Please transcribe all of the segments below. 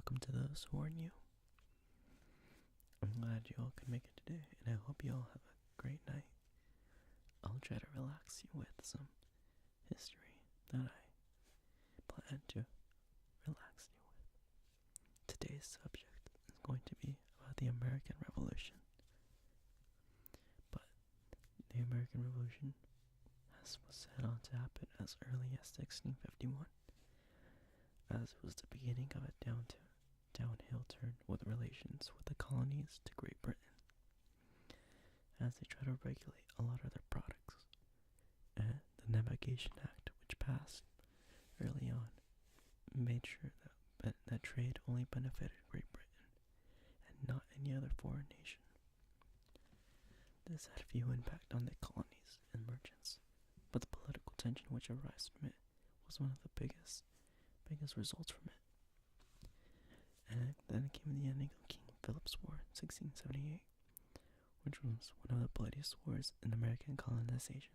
welcome to those who are new. I'm glad you all could make it today, and I hope you all have a great night. I'll try to relax you with some history that I plan to relax you with. Today's subject is going to be about the American Revolution. But the American Revolution was set on to happen as early as 1651, as it was the beginning of a downhill turn with relations with the colonies to Great Britain, as they tried to regulate a lot of their products. And the Navigation Act, which passed early on, made sure that trade only benefited Great Britain and not any other foreign nation. This had few impact on the colonies and merchants, but the political tension which arose from it was one of the biggest results from it. And then came the ending of King Philip's War in 1678, which was one of the bloodiest wars in American colonization.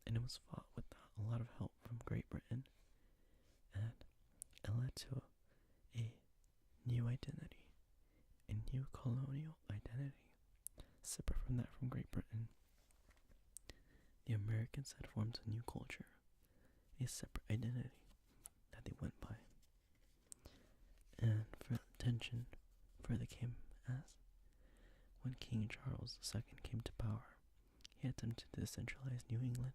And it was fought without a lot of help from Great Britain, and it led to a new identity, a new colonial identity, separate from that from Great Britain. The Americans had formed a new culture, a separate identity that they went by. And tension further came as when King Charles II came to power, he attempted to decentralize New England,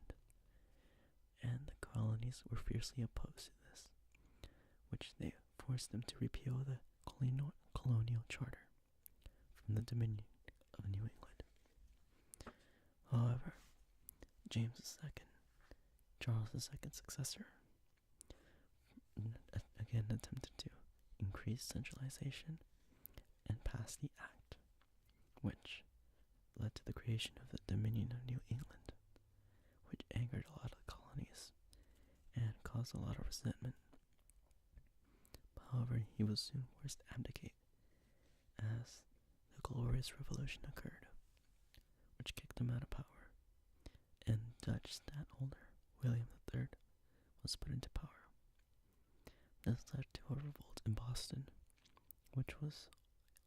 and the colonies were fiercely opposed to this, which they forced them to repeal the Colonial Charter from the Dominion of New England. However, James II, Charles II's successor, again attempted to increase centralization and passed the Act, which led to the creation of the Dominion of New England, which angered a lot of the colonies and caused a lot of resentment. However, he was soon forced to abdicate as the Glorious Revolution occurred, which kicked him out of power, and Dutch stadtholder William III was put into power. This led to a revolt in Boston, which was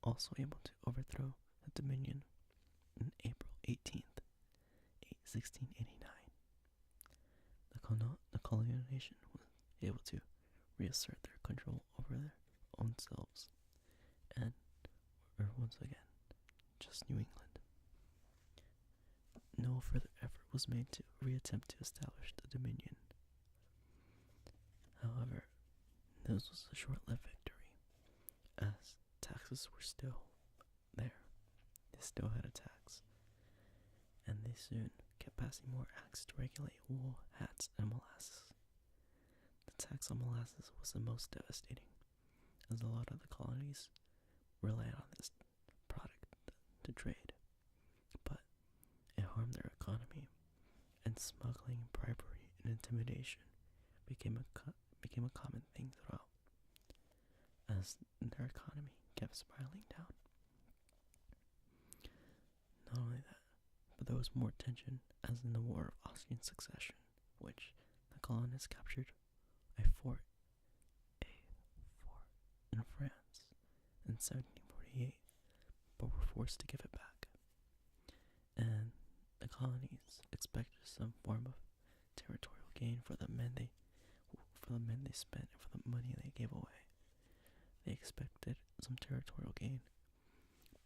also able to overthrow the Dominion on April 18th, 1689. The colonial nation was able to reassert their control over their own selves, and were once again just New England. No further effort was made to reattempt to establish the Dominion. However, this was a short-lived victory, as taxes were still there. They still had a tax, and they soon kept passing more acts to regulate wool, hats, and molasses. The tax on molasses was the most devastating, as a lot of the colonies relied on this product to trade, but it harmed their economy, and smuggling, bribery, and intimidation became a common thing throughout, as their economy kept spiraling down. Not only that, but there was more tension as in the War of Austrian Succession, which the colonists captured a fort in France in 1748, but were forced to give it back. And the colonies expected some form of territorial gain for the men they spent and for the money they gave away. They expected some territorial gain,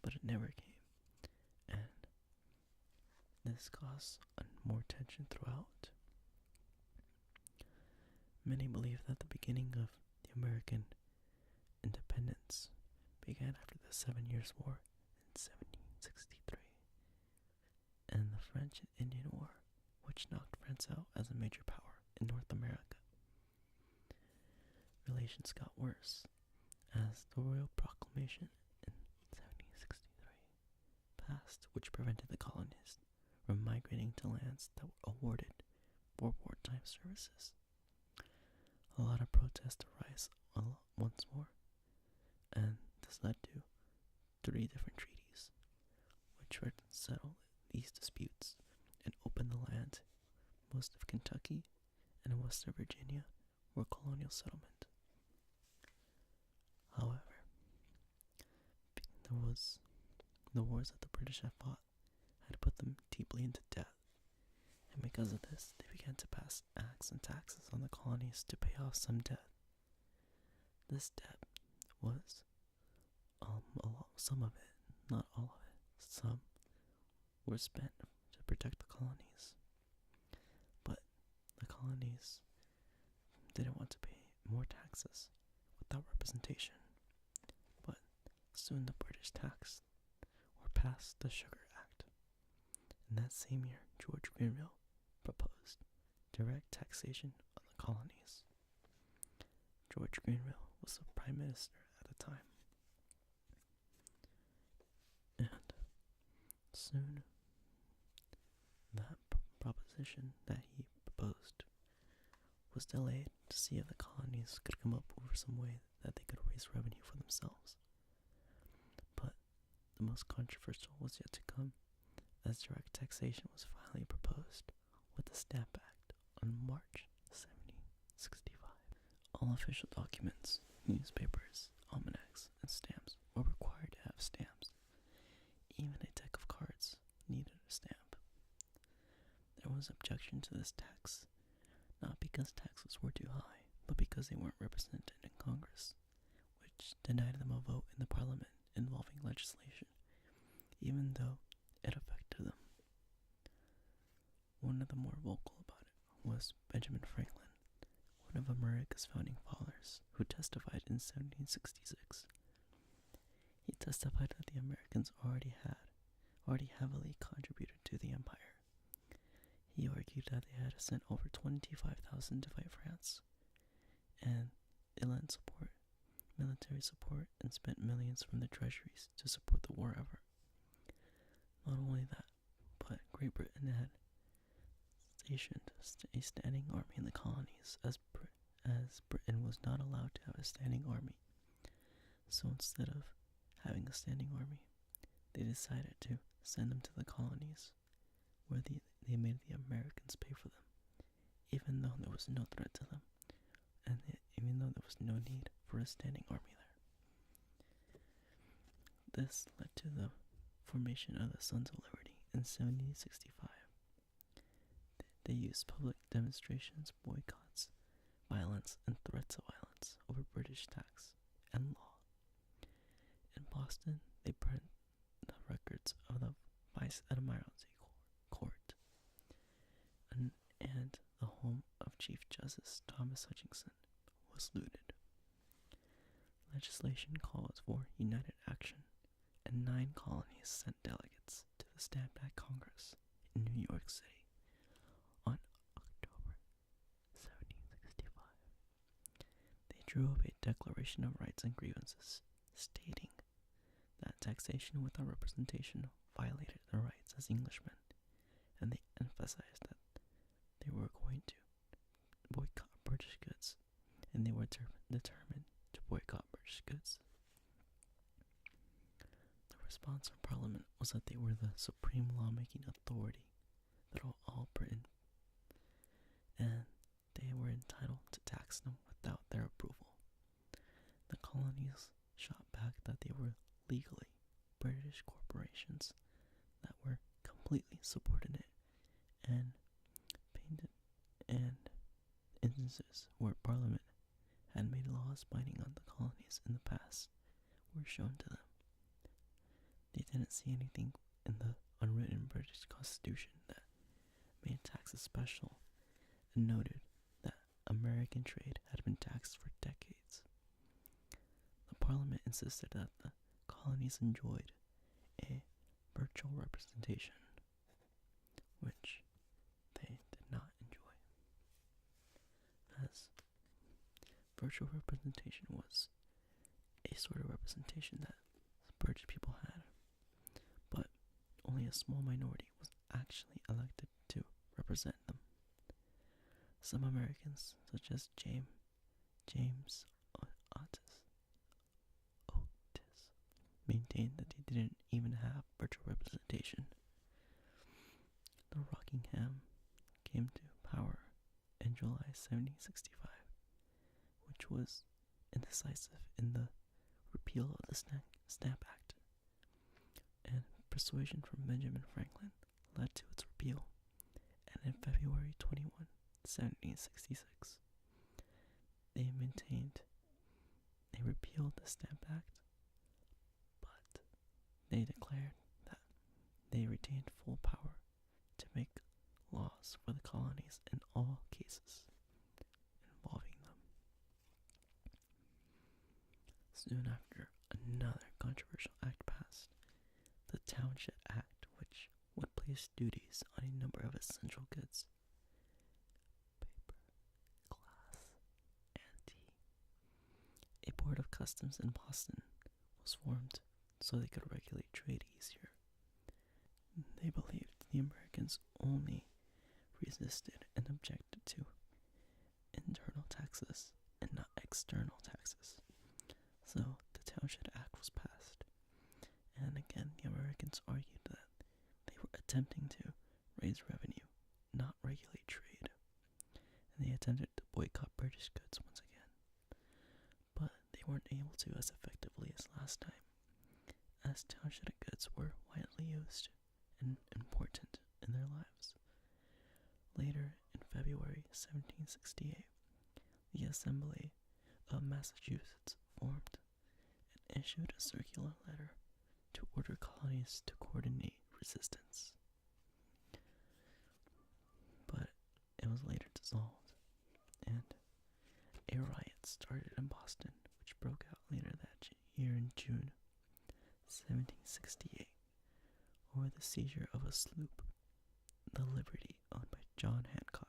but it never came, and this caused more tension throughout. Many believe that the beginning of the American independence began after the 7 Years' War in 1763, and the French and Indian War, which knocked France out as a major power in North America. Relations got worse, as the Royal Proclamation in 1763 passed, which prevented the colonists from migrating to lands that were awarded for wartime services. A lot of protests arose once more, and this led to 3 different treaties, which were to settle these disputes and open the land. Most of Kentucky and western Virginia were colonial settlement. However, the wars that the British had fought had put them deeply into debt, and because of this, they began to pass acts and taxes on the colonies to pay off some debt. This debt was, some of it, not all of it, some were spent to protect the colonies. But the colonies didn't want to pay more taxes without representation. But soon the British taxed or passed the Sugar Act. In that same year, George Grenville proposed direct taxation on the colonies. George Grenville was the prime minister at the time. And soon, that proposition that he proposed was delayed to see if the colonies could come up with some way that they could raise revenue for themselves. But the most controversial was yet to come, as direct taxation was finally proposed with the Stamp Act on March 1765. All official documents, newspapers, almanacs, and stamps were required to have stamps. Even a deck of cards needed a stamp. There was objection to this tax, not because taxes were too high, but because they weren't represented in Congress, which denied them a vote in the Parliament involving legislation, even though it affected them. One of the more vocal about it was Benjamin Franklin, one of America's founding fathers, who testified in 1766. He testified that the Americans already heavily contributed to the empire. He argued that they had sent over 25,000 to fight France, and they lent military support, and spent millions from the treasuries to support the war effort. Not only that, but Great Britain had stationed a standing army in the colonies, as Britain was not allowed to have a standing army. So instead of having a standing army, they decided to send them to the colonies, where they made the Americans pay for them, even though there was no threat to them, and even though there was no need for a standing army there. This led to the formation of the Sons of Liberty in 1765. They used public demonstrations, boycotts, violence, and threats of violence over British tax and law. In Boston, they burned the records of the Vice Admiralty Court, and the home of Chief Justice Thomas Hutchinson was looted. Legislation called for united action, and 9 colonies sent delegates to the Stamp Act Congress in New York City on October 1765. They drew up a Declaration of Rights and Grievances, stating that taxation without representation violated their rights as Englishmen, and they emphasized that they were going to boycott British goods, and they were determined to boycott British goods. The response from Parliament was that they were the supreme lawmaking authority throughout all Britain, and they were entitled to tax them without their approval. The colonies shot back that they were legally British corporations that were completely subordinate, and painted and instances where Parliament had made laws binding on the colonies in the past were shown to them. They didn't see anything in the unwritten British Constitution that made taxes special, and noted that American trade had been taxed for decades. The Parliament insisted that the colonies enjoyed a virtual representation, which they did not enjoy, as virtual representation was a sort of representation that British people had, but only a small minority was actually elected to represent them. Some Americans, such as James Otis, maintained that they didn't even have virtual representation. The Rockingham came to power in July 1765, which was indecisive in the repeal of the Stamp Act, and persuasion from Benjamin Franklin led to its repeal, and in February 21, 1766, they repealed the Stamp Act, but they declared that they retained full power to make laws for the colonies in all cases involving them. Soon after, another controversial act passed, the Townshend Act, which would place duties on a number of essential goods: paper, glass, and tea. A board of customs in Boston was formed so they could regulate trade easier. They believed the Americans only resisted and objected to internal taxes and not external taxes. So the Townshend Act was passed, and again the Americans argued that they were attempting to raise revenue, not regulate trade, and they attempted to boycott British goods once again. But they weren't able to as effectively as last time, as Townshend goods were widely used and important in their lives. Later, in February 1768, the Assembly of Massachusetts formed and issued a circular letter to order colonies to coordinate resistance. But it was later dissolved, and a riot started in Boston, which broke out later that year in June 1768 over the seizure of a sloop, the Liberty, owned by John Hancock.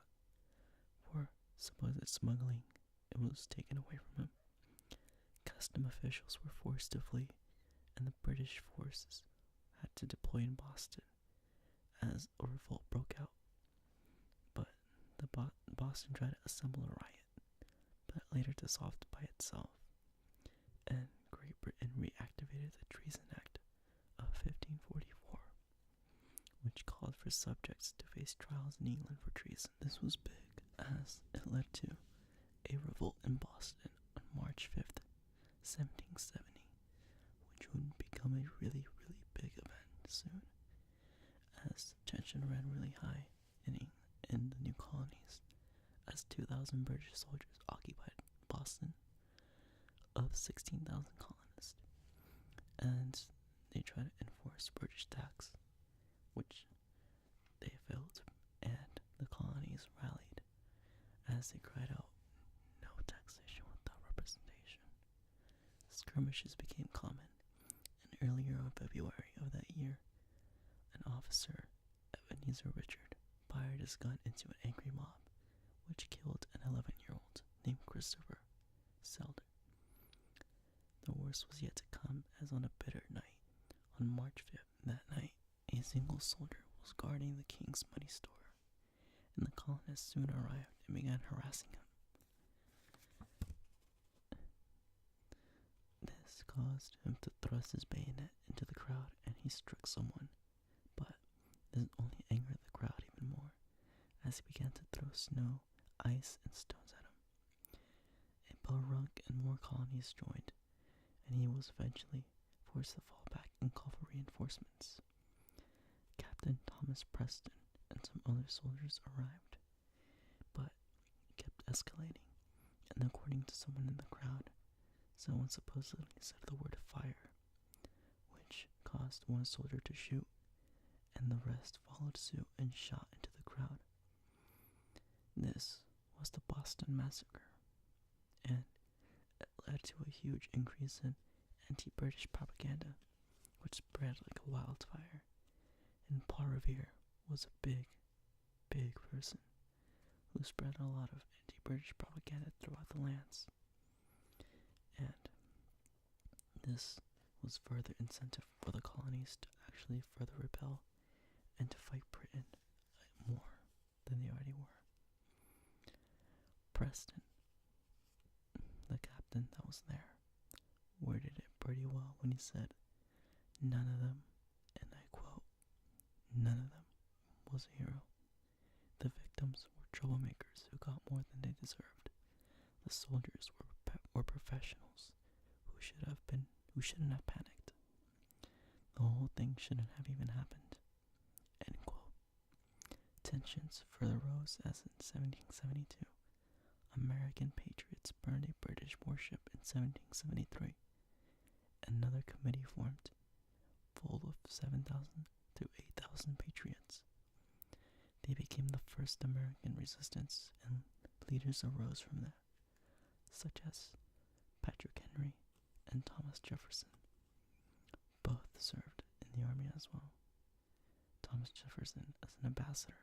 For supposed smuggling, it was taken away from him. Custom officials were forced to flee, and the British forces had to deploy in Boston as a revolt broke out. But Boston tried to assemble a riot, but later dissolved by itself, and Great Britain reactivated the Treason Act of 1544, which called for subjects to face trials in England for treason. This was big, as it led to a revolt in Boston on March 5th, 1770, which would become a really, really big event soon, as tension ran really high in the new colonies, as 2,000 British soldiers occupied Boston of 16,000 colonists, and they tried to enforce British tax, which they failed, and the colonies rallied as they cried out, "No taxation without representation." Skirmishes became common, and earlier in February of that year, an officer, Ebenezer Richard, fired his gun into an angry mob, which killed an 11-year-old named Christopher Selder. The worst was yet to come, as on a bitter night, on March 5th, that night, a single soldier was guarding the king's money store, and the colonists soon arrived and began harassing him. This caused him to thrust his bayonet into the crowd, and he struck someone, but this only angered the crowd even more, as he began to throw snow, ice, and stones at him. A bell rung and more colonies joined, and he was eventually forced to fall back and call for reinforcements. Captain Thomas Preston and some other soldiers arrived, but it kept escalating, and according to someone in the crowd, someone supposedly said the word fire, which caused one soldier to shoot, and the rest followed suit and shot into the crowd. This was the Boston Massacre, and it led to a huge increase in anti-British propaganda, which spread like a wildfire. And Paul Revere was a big, big person who spread a lot of anti-British propaganda throughout the lands. And this was further incentive for the colonies to actually further rebel and to fight Britain more than they already were. Preston, the captain that was there, worded it pretty well when he said, "None of them," and I quote, "none of them was a hero. The victims were troublemakers who got more than they deserved. The soldiers were professionals who should have been who shouldn't have panicked. The whole thing shouldn't have even happened. End quote. Tensions further rose as in 1772, American patriots burned a British warship in 1773. Another committee formed, full of 7,000 to 8,000 patriots. They became the first American resistance, and leaders arose from there, such as Patrick Henry and Thomas Jefferson. Both served in the army as well. Thomas Jefferson as an ambassador.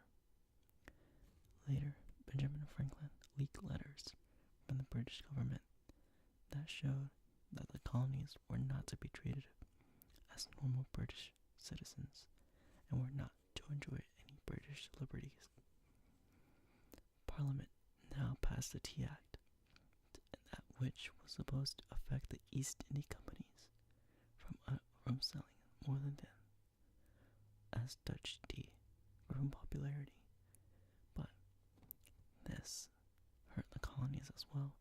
Later, Benjamin Franklin leaked letters from the British government that showed that the colonies were not to be treated as normal British citizens and were not to enjoy any British liberties. Parliament now passed the Tea Act, which was supposed to affect the East India Companies from selling more than them as Dutch tea grew in popularity. But this hurt the colonies as well,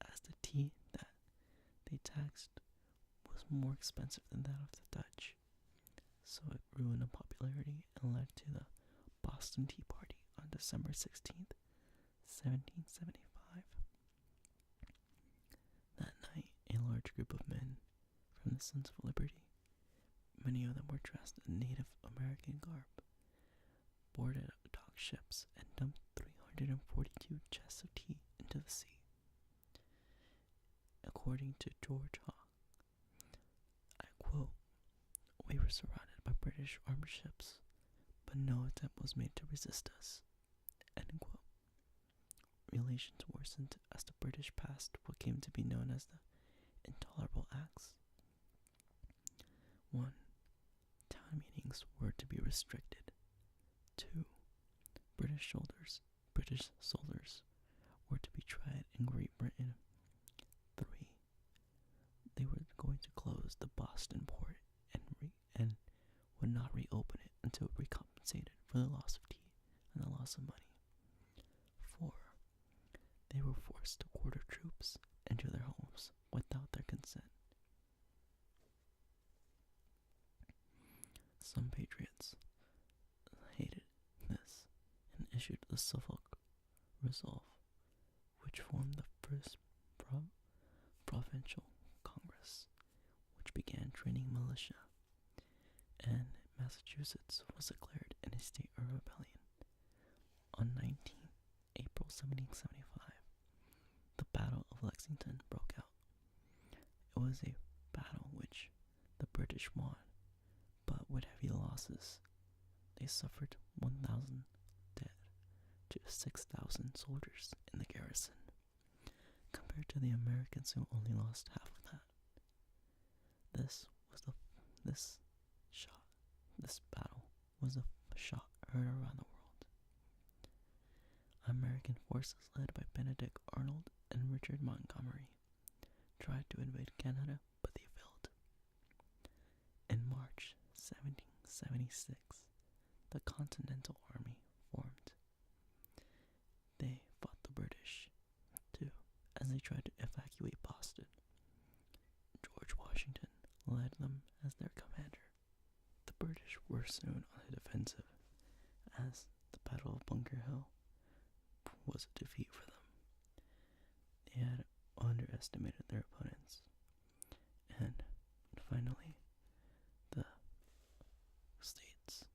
as the tea that they taxed was more expensive than that of the Dutch. So it grew in popularity and led to the Boston Tea Party on December 16th, 1775. That night, a large group of men from the Sons of Liberty, many of them were dressed in Native American garb, boarded dock ships and dumped 342 chests of tea into the sea. According to George Hawke, I quote, "We were surrounded by British armed ships, but no attempt was made to resist us." End quote. Relations worsened as the British passed what came to be known as the Intolerable Acts. 1. Town meetings were to be restricted. 2. British soldiers were to be tried in Great Britain. 3. They were going to close the Boston port and would not reopen it until recompensated for the loss of tea and the loss of money. 4. They were forced to quarter troops into their homes without their consent. Some patriots hated this and issued the Suffolk Resolve, which formed the first provincial congress, which began training militia, and Massachusetts was declared in a state of rebellion. On 19 April 1775, the Battle of Lexington broke out. It was a battle which the British won, but with heavy losses. They suffered 1,000 dead to 6,000 soldiers in the garrison, compared to the Americans who only lost half of that. This battle was a shot heard around the world. American forces led by Benedict Arnold and Richard Montgomery tried to invade Canada, but they failed. In March 1776, the Continental Army formed. They fought the British, too, as they tried to evacuate Boston. George Washington led them as their commander. The British were soon on the defensive, as the Battle of Bunker Hill was a defeat for them. They had underestimated their opponents, and finally, the states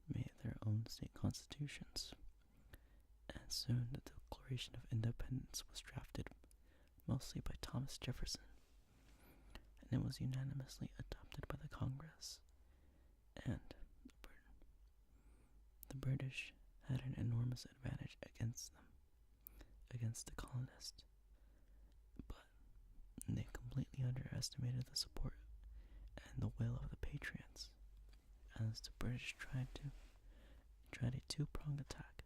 made their own state constitutions, and soon the Declaration of Independence was drafted, mostly by Thomas Jefferson, and it was unanimously adopted by the Congress. And the British had an enormous advantage against the colonists, but they completely underestimated the support and the will of the patriots, as the British tried a two-pronged attack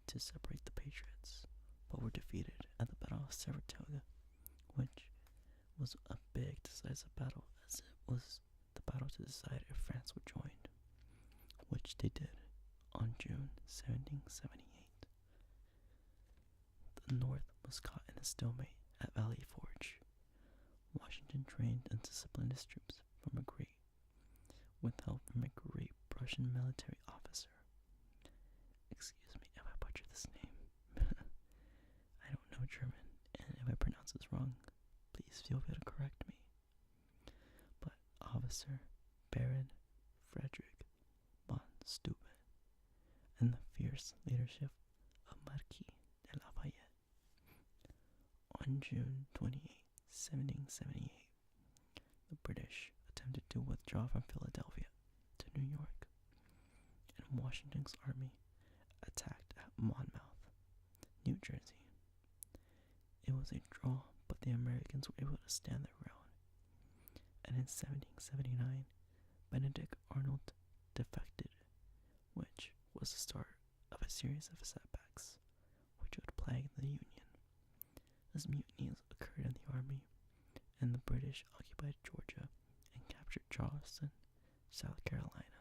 to separate the patriots, but were defeated at the Battle of Saratoga, which was a big decisive battle, as it was the battle to decide if France would join, which they did on June 1778. The North was caught in a stalemate at Valley Forge. Washington trained and disciplined his troops with help from a great Prussian military officer. Excuse me if I butcher this name. I don't know German, and if I pronounce this wrong, please feel free to correct me. But Officer Baron Frederick von Steuben, and the fierce leadership of Marquis de Lafayette. On June 28, 1778, the British attempted to withdraw from Philadelphia to New York, and Washington's army attacked at Monmouth, New Jersey. It was a draw, but the Americans were able to stand their ground, and in 1779, Benedict Arnold defected, which was the start of a series of setbacks which would plague the Union. As mutinies occurred in the army, and the British occupied Georgia and captured Charleston, South Carolina.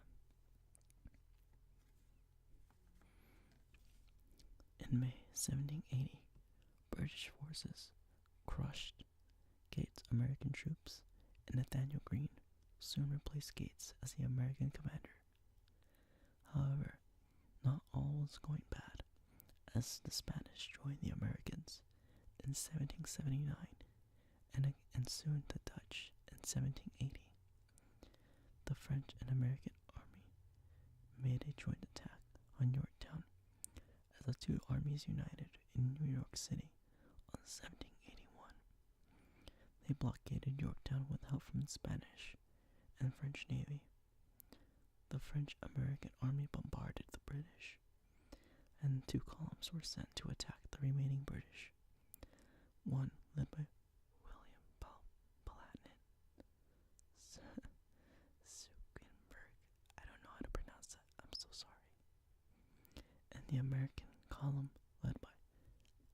In May 1780, British forces crushed Gates' American troops, and Nathaniel Greene soon replaced Gates as the American commander. However, not all was going bad, as the Spanish joined the Americans in 1779 and soon the Dutch in 1780. The French and American army made a joint attack on Yorktown as the two armies united in New York City on 1781. They blockaded Yorktown with help from the Spanish and French Navy. The French-American army bombarded the British, and two columns were sent to attack the remaining British. One led by William Palatine Suckenberg. I don't know how to pronounce that. I'm so sorry. And the American column led by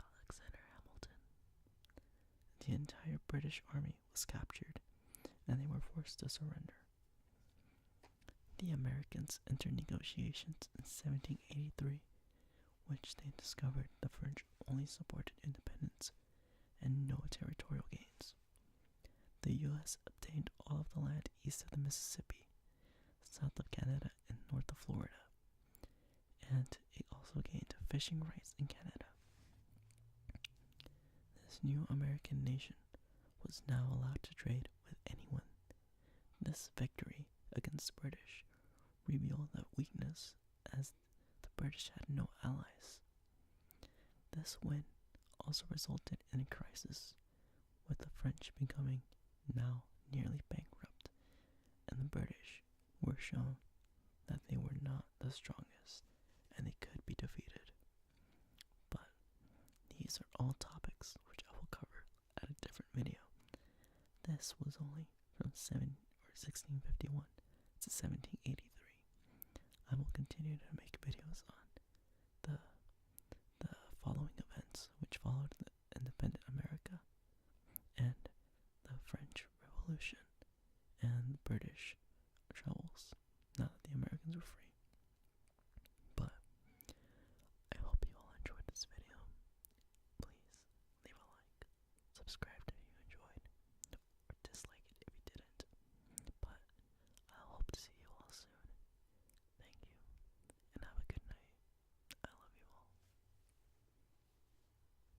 Alexander Hamilton. The entire British army was captured, and they were forced to surrender. The Americans entered negotiations in 1783, which they discovered the French only supported independence and no territorial gains. The U.S. obtained all of the land east of the Mississippi, south of Canada, and north of Florida, and it also gained fishing rights in Canada. This new American nation was now allowed to trade with anyone. This victory against the British revealed their weakness, as the British had no allies. This win also resulted in a crisis, with the French becoming now nearly bankrupt, and the British were shown that they were not the strongest and they could be defeated. But these are all topics which I will cover at a different video. This was only from 1651 to 1783. I will continue to make videos on